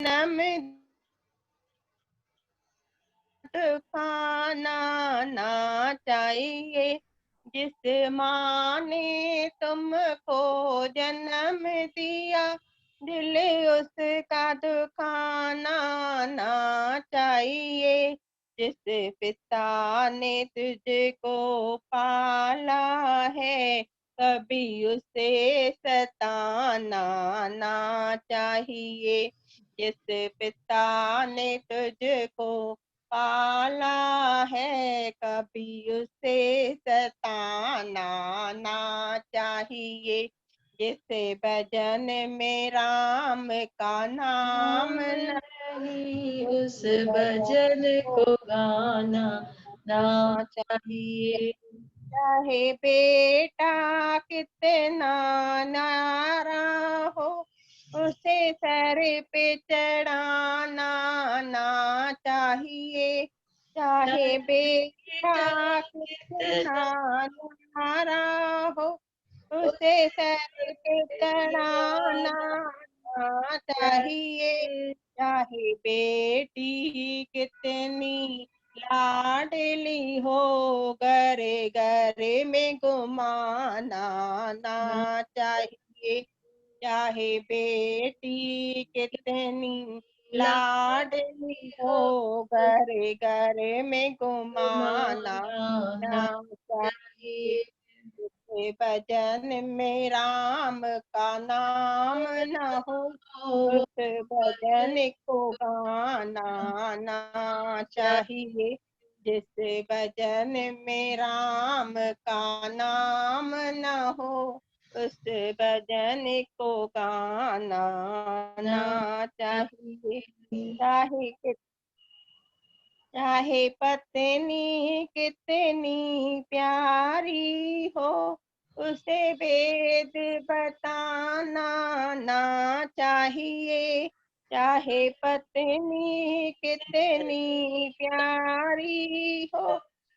जन्म खाना ना चाहिए। जिस माँ ने तुमको जन्म दिया, दिल उसका दुखाना ना चाहिए। जिस पिता ने तुझको पाला है, कभी उसे सताना ना चाहिए। जिस पिता ने तुझको पाला है, कभी उसे सताना ना चाहिए। जिस भजन में राम का नाम नहीं, उस भजन को गाना ना चाहिए। चाहे बेटा कितना नारा हो, उसे सर पे चढ़ाना ना चाहिए। चाहे बेटा कितना नारा हो, उसे सर पे चढ़ाना ना चाहिए। चाहे बेटी कितनी लाडली हो, घरे घरे में घुमाना ना चाहिए। चाहे बेटी कितनी लाडली हो, घरे घरे में घुमाना ना चाहिए। जिस भजन में राम का नाम न हो, उस भजन को गाना ना चाहिए। जिस भजन में राम का नाम न हो, उस भजन को गाना ना चाहिए। चाहे पत्नी कितनी प्यारी हो, उसे वेद बताना ना चाहिए। चाहे पत्नी कितनी प्यारी हो,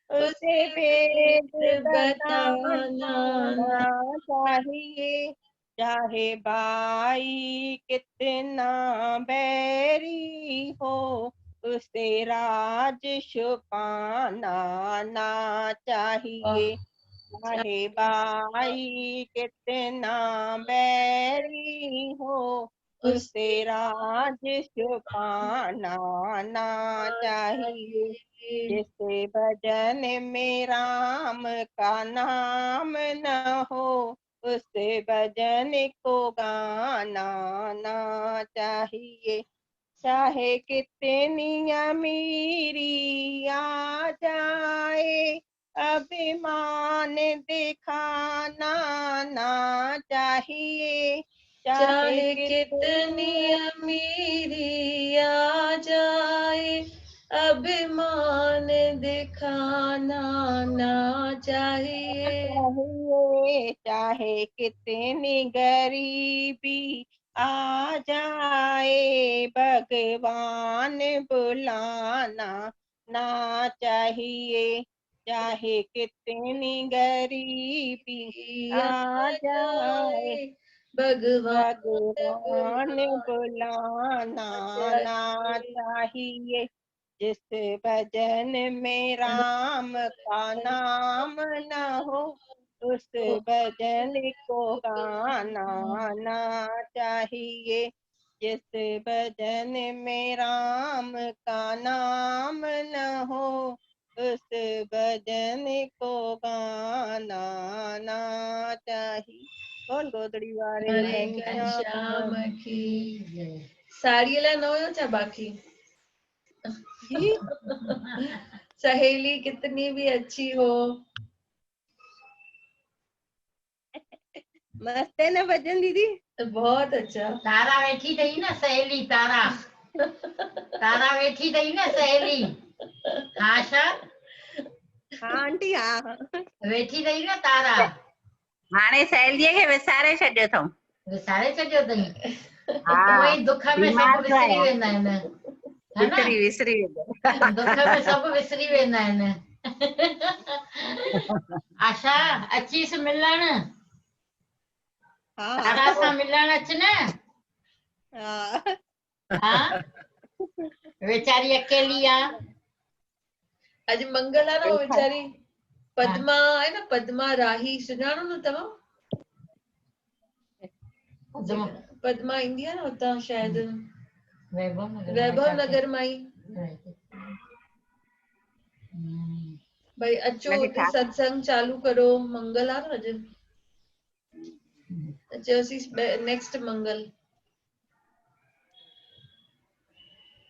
उसे वेद बताना ना चाहिए। चाहे भाई कितना बैरी हो, उसे राज छुपाना ना चाहिए। चाहे भाई कितना बैरी हो, उसे राज छुपाना ना चाहिए। जिस भजन में राम का नाम न हो, उस भजन को गाना ना चाहिए। चाहे कितनी अमीरी आ जाए, अभिमान दिखाना ना चाहिए। चाहे कितनी अमीरी आ जाए, अभिमान दिखाना ना चाहिए। चाहे कितनी गरीबी आ जाए, भगवान बुलाना ना चाहिए। चाहे कितनी गरीबी आ जाए, भगवान बुलाना ना चाहिए। जिस भजन में राम का नाम न हो, उस भजन को गाना ना चाहिए। जिस भजन में राम का नाम न हो, उस भजन को गाना ना चाहिए। बोल गोदड़ी वारे घनश्याम की जय। साड़ीला न हुयो छा बाकी? जी सहेली कितनी भी अच्छी हो, मस्त है ना भजन दीदी। बहुत अच्छा। तारा वेठी थई न सहेली, तारा तारा वेठी थई न सहेली। आशा हाँ आंटी हाँ वेठी थई न तारा। हाणे सहेलीअ खे विसारे छॾियो अथऊं। विसारे छॾियो अथई। हा उहे ई दुख में बीमार सभु पियो विसरी आहियां। वेंदा आहिनि, है न? विसरी वेंदो। दुख में सभु विसरी वेंदा आहिनि। आशा अचीस मिलण, हाँ तारा सां मिलण अच न। हाँ हाँ वेचारी अकेली आ अॼु मंगल आहे न, वीचारी पद्मा आहे न, पद्मा राही, सुञाणो न तव्हां? पद्मा ईंदी आहे न हुतां शायदि वैभव नगर मां ई। भई अचो हुनखे हुते छा सत्संग चालू करो, मंगल आहे न अॼु, त चयोसीं नेक्स्ट मंगल।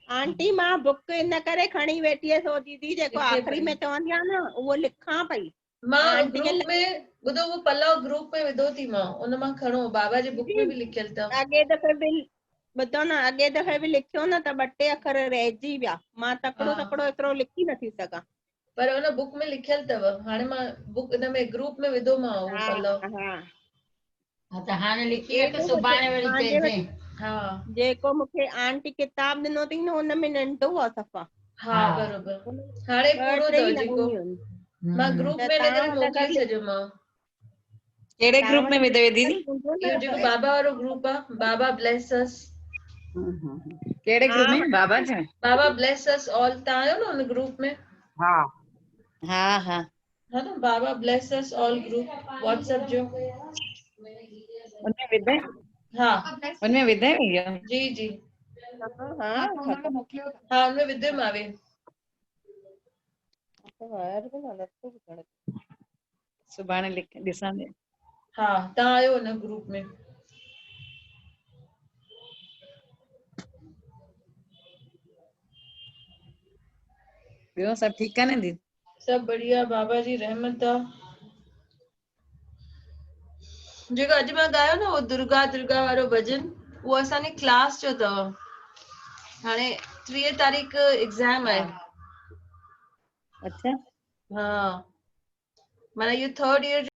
आंटी मां बुक इन करे खणी वेठी हुयसि, हो दीदी जेको आख़िरी में चवंदी आहे न उहो लिखां पई। मां आंटी जे ग्रुप में ॿुधो, वो पल्लव ग्रुप में विधो थी मां, उन मां खणो, बाबा जी बुक में बि लिखियल अथव। अॻे दफ़े बि ॿुधो न, अॻे दफ़े बि लिखियो न त 2 टे अखर रहिजी विया, मां तकिड़ो तकिड़ो एतिरो लिखी नथी सघां। पर उन बुक में लिखियल अथव, हाणे मां बुक इन में ग्रुप में विधो मां वो पल्लव। हाँ त हाणे लिखी रख, सुभाणे वरी चइजे। हा जेको मूंखे आंटी किताब ॾिनो अथई न हुन में नंढो आहे सफ़ा। हा बरोबर, हाणे पूरो 2 टे अथव ई जेको लाइनियूं आहिनि। मां ग्रुप त में इन करे तव्हां वटि मोकिले अगरि छॾियो मां। कहिड़े तव्हां ग्रुप में वटि विधव दीदी? हूंदो इहो न जेको बाबा वारो ग्रुप आहे, बाबा ब्लेस अस। कहिड़े ग्रुप में? बाबा जी में? बाबा ब्लेस अस ऑल, तव्हां आहियो न हुन ग्रुप में? हा हा हा हा न, बाबा bless us all group WhatsApp जो। उनमें विधे? हा उनमें विधे इहो? जी जी हा हा, हुनमें विधो मावे। सुभाणे लिख ॾिसां थी। हा तव्हां आहियो हुन ग्रुप में। ॿियो सभु ठीकु आहे न दीदी? सब बढ़िया, बाबा जी रहमत आहे। जेको अॼु मां ॻायो न, वो दुर्गा दुर्गा वारो भॼन, उहो असांजे क्लास जो अथव। हाणे 3 तारीख़ एग्ज़ाम आहे। अच्छा हा माना इहो 3rd ईयर